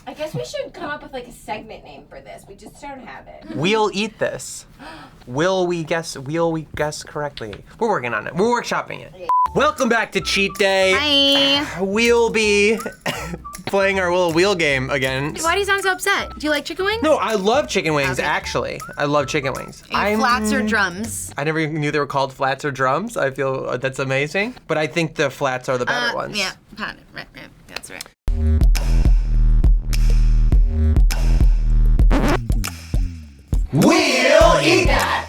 I guess we should come up with like a segment name for this. We just don't have it. We'll eat this. Will we guess correctly? We're working on it. We're workshopping it. Yeah. Welcome back to Cheat Day. Hi. We'll be playing our little wheel game again. Why do you sound so upset? Do you like chicken wings? No, I love chicken wings, Okay. actually. I love chicken wings. Are you flats or drums? I never even knew they were called flats or drums. I feel that's amazing. But I think the flats are the better ones. Yeah, right, that's right. We'll eat that!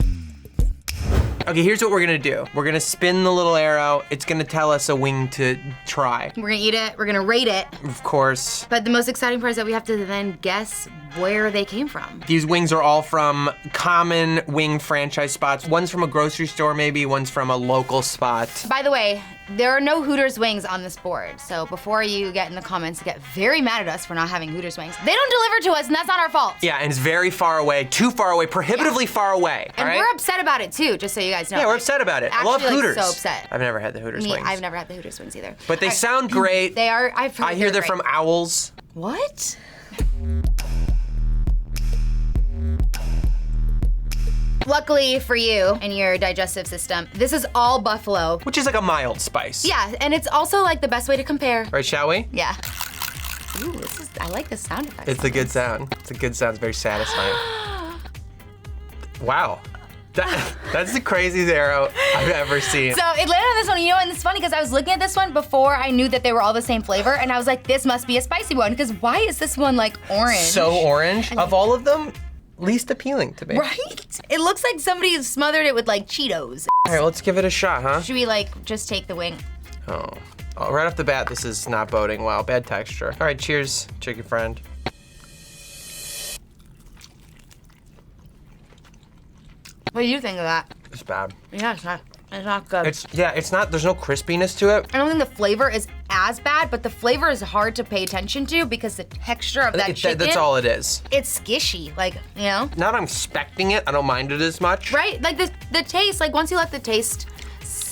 Okay, here's what we're gonna do. We're gonna spin the little arrow. It's gonna tell us a wing to try. We're gonna eat it, we're gonna rate it. Of course. But the most exciting part is that we have to then guess where they came from. These wings are all from common wing franchise spots. One's from a grocery store maybe, one's from a local spot. By the way, there are no Hooters wings on this board. So before you get in the comments, get very mad at us for not having Hooters wings. They don't deliver to us and that's not our fault. Yeah, and it's very far away, too far away, prohibitively far away, all And right? we're upset about it too, just so you guys know. Yeah, we're upset about it. I love Actually, like, Hooters. so upset. I've never had the Hooters wings. I've never had the Hooters wings either. But they sound great. They are, I've heard I hear they're from Owls. What? Luckily for you and your digestive system, this is all buffalo. Which is like a mild spice. Yeah, and it's also like the best way to compare. Right, shall we? Yeah. Ooh, I like the sound effects. It's a good sound. It's a good sound. It's very satisfying. Wow. That's the craziest arrow I've ever seen. So it landed on this one, you know, and it's funny because I was looking at this one before I knew that they were all the same flavor, and I was like, this must be a spicy one, because why is this one like orange? So orange. Of all of them, least appealing to me. Right? It looks like somebody smothered it with like Cheetos. All right, let's give it a shot, huh? Should we like just take the wing? Oh, right off the bat, this is not boding well. Bad texture. All right, cheers, chicken friend. What do you think of that? It's bad. Yeah, it's not good. It's not, there's no crispiness to it. I don't think the flavor is as bad, but the flavor is hard to pay attention to because the texture of that chicken. That's all it is. It's squishy, like, you know? Now that I'm expecting it, I don't mind it as much. Right? Like the taste, like once you let the taste,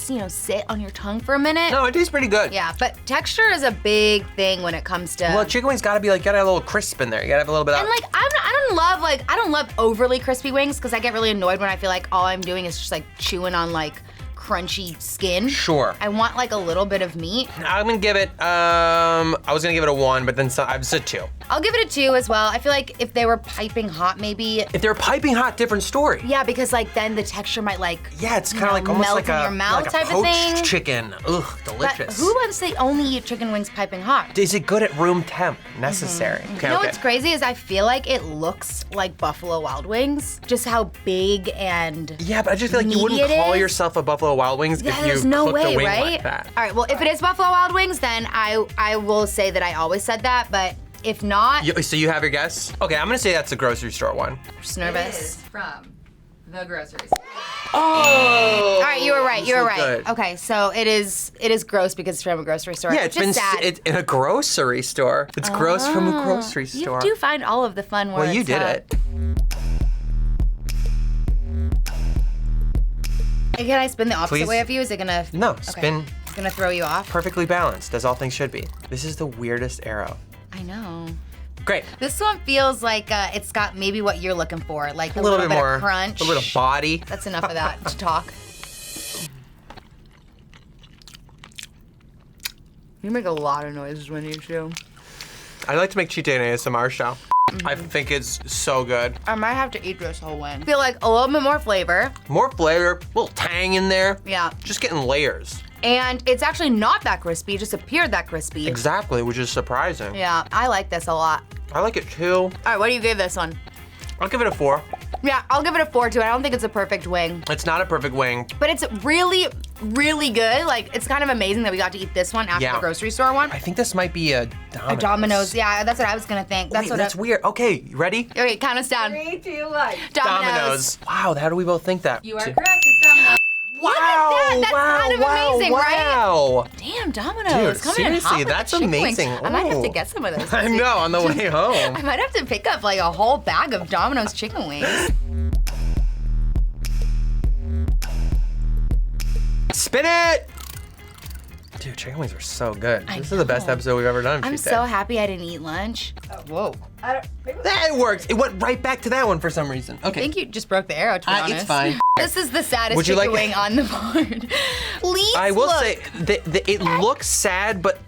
you know, sit on your tongue for a minute. No, it tastes pretty good. Yeah, but texture is a big thing when it comes to. Well, chicken wings gotta be like, gotta have a little crisp in there. You gotta have a little bit of. And like, I don't love overly crispy wings because I get really annoyed when I feel like all I'm doing is just like chewing on like crunchy skin. Sure. I want like a little bit of meat. I'm gonna give it, I was gonna give it a 1, but then I was a 2. I'll give it a 2 as well. I feel like if they were piping hot, maybe. If they're piping hot, different story. Yeah, because like then the texture might like. Yeah, it's kind of like almost melt like in a, your mouth like a type of poached thing. chicken. Ugh, But delicious. who wants to only eat chicken wings piping hot? Is it good at room temp? Necessary. Okay, You know okay. what's crazy is I feel like it looks like Buffalo Wild Wings, just how big and Yeah, but I just feel like you wouldn't meaty it call is. yourself a Buffalo Wild Wings yeah, if you there's no cooked way, a wing right? like that. All right, well, if it is Buffalo Wild Wings, then I will say that I always said that, but if not, So you have your guess? Okay, I'm gonna say that's a grocery store one. I'm just It nervous. is from the grocery store. Oh! All right, you were right. You were so right. good. Okay, so it is gross because it's from a grocery store. Yeah, which it's been is sad. it's in a grocery store. It's gross from a grocery store. You do find all of the fun words. Well, you did it. Can I spin the opposite Please? way of you? Is it gonna? No, Okay. spin It's gonna throw you off. perfectly balanced, as all things should be. This is the weirdest arrow. I know. Great. This one feels like it's got maybe what you're looking for, like A little bit bit more of crunch. a little body. That's enough of that to talk. You make a lot of noises when you chew. I like to make cheat day an ASMR show. I think it's so good. I might have to eat this whole wing. I feel like a little bit more flavor. More flavor, a little tang in there. Yeah. Just getting layers. And it's actually not that crispy, it just appeared that crispy. Exactly, which is surprising. Yeah, I like this a lot. I like it too. All right, what do you give this one? I'll give it a 4. Yeah, I'll give it a 4 too. I don't think it's a perfect wing, It's not a perfect wing. but it's really, really good. Like, it's kind of amazing that we got to eat this one after Yeah. the grocery store one. I think this might be a Domino's. A Domino's, yeah, that's what I was gonna think. Wait, that's weird. Okay, you ready? Okay, count us down. 3, 2, 1. Domino's. Wow, how do we both think that? You are correct. It's Domino's. Wow, Look at that. That's wow, kind of wow, amazing, right? wow. Damn, Domino's. Dude, coming in hot seriously, with the that's chicken wings. amazing. I might have to Ooh. get some of those. I know, on the way I home. might have to pick up like a whole bag of Domino's chicken wings. Spin it! Dude, chicken wings are so good. I This is the best know. episode we've ever done. I'm so happy I didn't eat lunch. Whoa. That works. It went right back to that one for some reason. Okay. I think you just broke the arrow, to be honest. It's fine. This is the saddest Would you chicken like- wing on the board. Please I will look. say it looks sad, but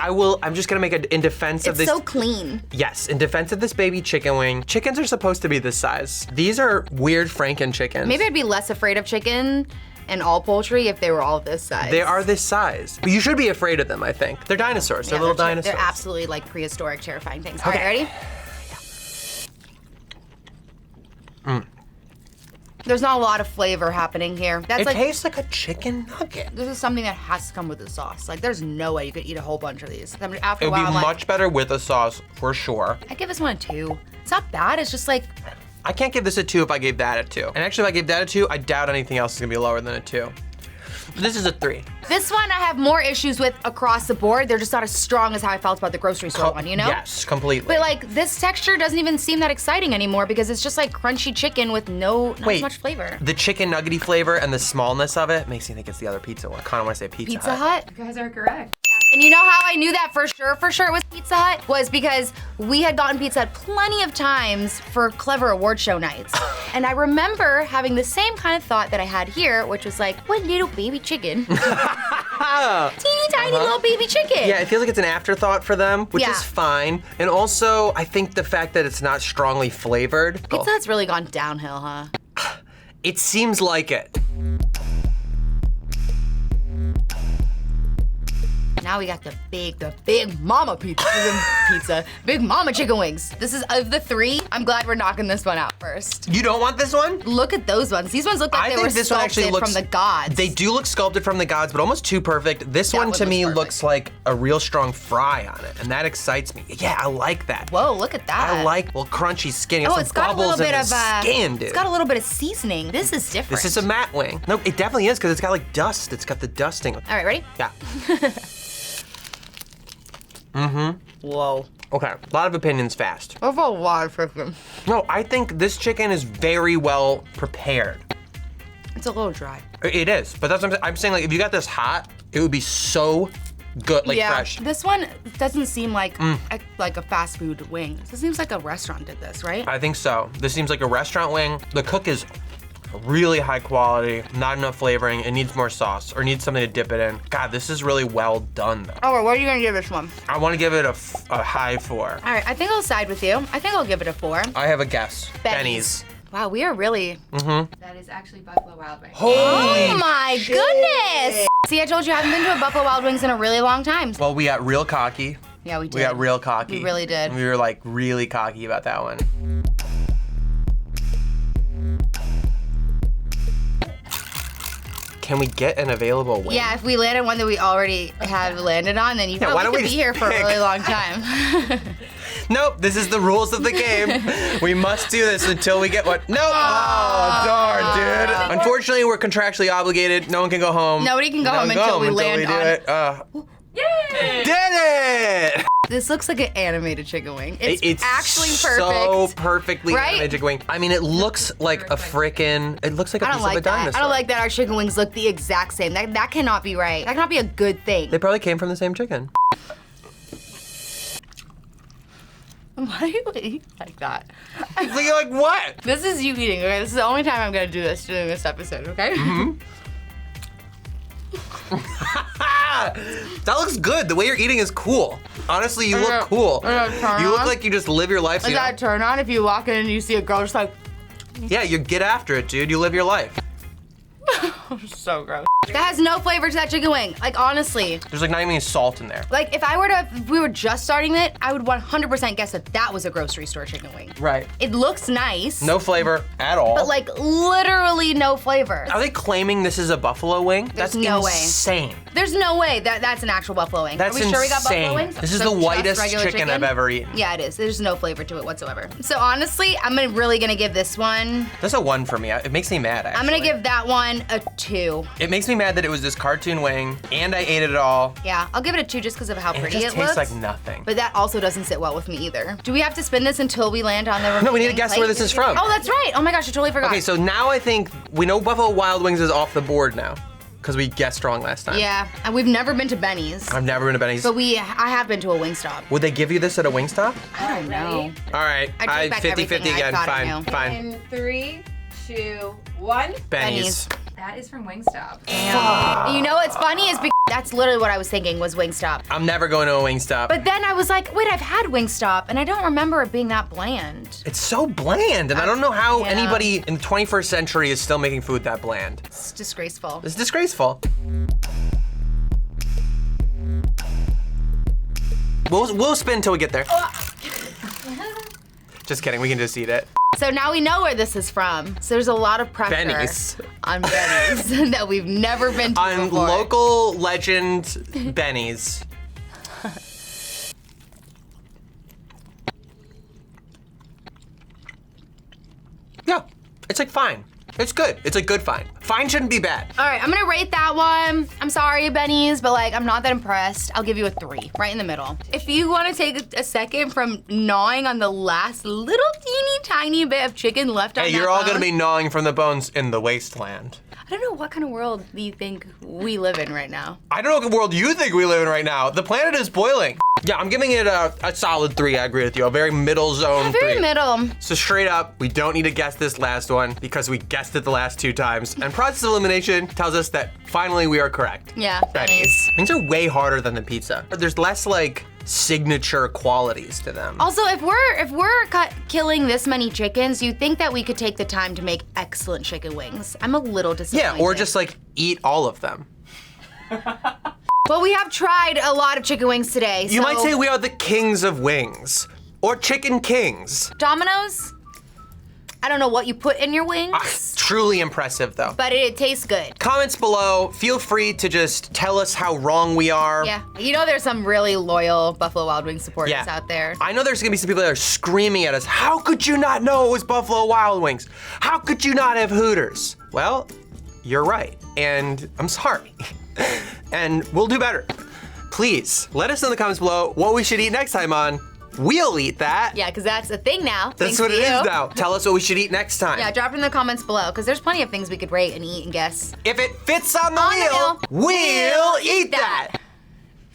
I'm just gonna make it in defense of It's this. so clean. Yes, in defense of this baby chicken wing. Chickens are supposed to be this size. These are weird Franken chickens. Maybe I'd be less afraid of chicken and all poultry if they were all this size. They are this size. But you should be afraid of them, I think. They're dinosaurs. They're little dinosaurs. They're absolutely like prehistoric, terrifying things. All Okay. right, ready? There's not a lot of flavor happening here. That's It like, tastes like a chicken nugget. this is something that has to come with the sauce. Like, there's no way you could eat a whole bunch of these. I mean, after It a would while, be I'm like, much better with a sauce, for sure. I give this one a 2. It's not bad, it's just like, I can't give this a 2 if I gave that a 2. And actually, if I gave that a 2, I doubt anything else is gonna be lower than a 2. This is a 3. this one I have more issues with across the board. They're just not as strong as how I felt about the grocery store one, you know? Yes, completely. But like, this texture doesn't even seem that exciting anymore because it's just like crunchy chicken with not as much flavor. The chicken nuggety flavor and the smallness of it makes me think it's the other pizza one. I kinda wanna say Pizza Hut? You guys are correct. And you know how I knew that for sure it was Pizza Hut? Was because we had gotten Pizza Hut plenty of times for Clevver award show nights. And I remember having the same kind of thought that I had here, which was like, what little baby chicken. Teeny tiny little baby chicken. Yeah, it feels like it's an afterthought for them, which Yeah. is fine. And also, I think the fact that it's not strongly flavored. Pizza Hut's really gone downhill, huh? It seems like it. Now we got the big mama pizza. Big mama chicken wings. This is, of the 3, I'm glad we're knocking this one out first. You don't want this one? Look at those ones. These ones look like I they think were this one actually sculpted looks from the gods. They do look sculpted from the gods, but almost too perfect. This That one one to looks me perfect. looks like a real strong fry on it, and that excites me. Yeah, I like that. Whoa, look at that. I like crunchy skin. Oh, Some it's got a bubbles little bit in of the skin, dude. It's got a little bit of seasoning. This is different. This is a matte wing. No, it definitely is because it's got like dust. It's got the dusting. All right, ready? Yeah. Whoa. Okay. A lot of opinions fast. That's a lot of freaking. No, I think this chicken is very well prepared. It's a little dry. It is, but that's what I'm saying. Like, if you got this hot, it would be so good, like fresh. This one doesn't seem like a fast food wing. This seems like a restaurant did this, right? I think so. This seems like a restaurant wing. The cook is really high quality, not enough flavoring. It needs more sauce or needs something to dip it in. God, this is really well done though. Oh, what are you gonna give this one? I want to give it a high 4. All right, I think I'll side with you. I think I'll give it a 4. I have a guess. Benny's. Wow, we are really. That is actually Buffalo Wild Wings. Oh my goodness! See, I told you I haven't been to a Buffalo Wild Wings in a really long time. Well, we got real cocky. Yeah, we did. We got real cocky. We really did. We were like really cocky about that one. Can we get an available wing? Yeah, if we land on one that we already have landed on, then you Yeah, why don't could we be just here for a pick? really long time. Nope, this is the rules of the game. We must do this until we get one. Nope. Oh, darn, dude. Unfortunately, we're contractually obligated. No one can go home. Nobody can go No home one until we do land it. Yay! Did it! This looks like an animated chicken wing. It's actually so perfect. perfectly Right? animated chicken wing. I mean, it looks like a frickin'. It looks like a I piece don't like of a that. dinosaur. I don't like that our chicken wings look the exact same. That cannot be right. That cannot be a good thing. They probably came from the same chicken. Why do you eat like that? You're like, what? This is you eating, okay? This is the only time I'm gonna do this during this episode, okay? That looks good. The way you're eating is cool. Honestly, you look cool. turn You look on? like you just live your life. So Is you that a turn on if you walk in and you see a girl just like, yeah, you get after it, dude. You live your life. so gross. That has no flavor to that chicken wing. Like, honestly. There's like not even any salt in there. Like, if we were just starting it, I would 100% guess that was a grocery store chicken wing. Right. It looks nice. No flavor at all. But like, literally no flavor. Are they claiming this is a buffalo wing? There's That's no way. insane. There's no way that's an actual buffalo wing. That's Are we sure we got insane. buffalo wings? This is So the just whitest regular chicken I've ever eaten. Yeah, it is. There's no flavor to it whatsoever. So honestly, I'm really gonna give this one. That's a 1 for me. It makes me mad, actually. I'm gonna give that one a 2. It makes me mad that it was this cartoon wing, and I ate it all, Yeah, I'll give it a 2 just because of how and it pretty just it tastes looks. like nothing. But that also doesn't sit well with me either. Do we have to spin this until we land on the remaining No, we need to guess plate? where this is from. Oh, that's right. Oh my gosh, I totally forgot. Okay, so now I think we know Buffalo Wild Wings is off the board now. because we guessed wrong last time. Yeah, and we've never been to Benny's. I've never been to Benny's. But I have been to a Wingstop. Would they give you this at a Wingstop? I don't know. All right, I take back 50-50 everything I again. thought I knew. Fine. In 3, 2, 1. Benny's. That is from Wingstop. You know what's funny is because that's literally what I was thinking was Wingstop. I'm never going to a Wingstop. But then I was like, wait, I've had Wingstop, and I don't remember it being that bland. It's so bland, and I don't know how Yeah. anybody in the 21st century is still making food that bland. It's disgraceful. It's disgraceful. We'll spin until we get there. Just kidding, we can just eat it. So now we know where this is from. So there's a lot of pressure Benny's. on Benny's that we've never been to On before. local legend Benny's. Yeah, it's like fine. It's good. It's a good fine. Fine shouldn't be bad. All right, I'm gonna rate that one. I'm sorry, Benny's, but like, I'm not that impressed. I'll give you a 3, right in the middle. If you wanna take a second from gnawing on the last little teeny tiny bit of chicken left on Hey, that you're all bone, gonna be gnawing from the bones in the wasteland. I don't know what kind of world do you think we live in right now? I don't know what world you think we live in right now. The planet is boiling. Yeah, I'm giving it a solid 3, I agree with you. A very middle zone 3. Very middle. So straight up, we don't need to guess this last one because we guessed it the last 2 times. And process of elimination tells us that finally we are correct. Yeah, Benny's. Things are way harder than the pizza. There's less like signature qualities to them. Also, if we're killing this many chickens, you'd think that we could take the time to make excellent chicken wings. I'm a little disappointed. Yeah, or just like eat all of them. Well, we have tried a lot of chicken wings today. You might say we are the kings of wings. Or chicken kings. Domino's. I don't know what you put in your wings, Truly impressive though. but it tastes good. Comments below, feel free to just tell us how wrong we are. Yeah, you know there's some really loyal Buffalo Wild Wings supporters Yeah. out there. I know there's gonna be some people that are screaming at us, how could you not know it was Buffalo Wild Wings? How could you not have Hooters? Well, you're right, and I'm sorry. And we'll do better. Please, let us know in the comments below what we should eat next time on We'll Eat That. Yeah, because that's a thing now. That's thanks what to it you. is now. Tell us what we should eat next time. Yeah, drop it in the comments below, because there's plenty of things we could rate and eat and guess. If it fits on the On the wheel, wheel, we'll eat that.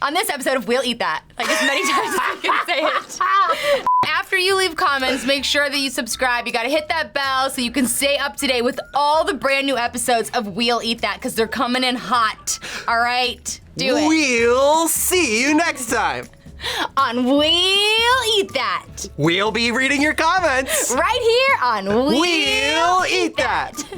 On this episode of We'll Eat That, like as many times as we can say it. After you leave comments, make sure that you subscribe. You gotta hit that bell so you can stay up to date with all the brand new episodes of We'll Eat That, because they're coming in hot. All right? Do it. We'll see you next time. On We'll Eat That. We'll be reading your comments. Right here on We'll Eat That.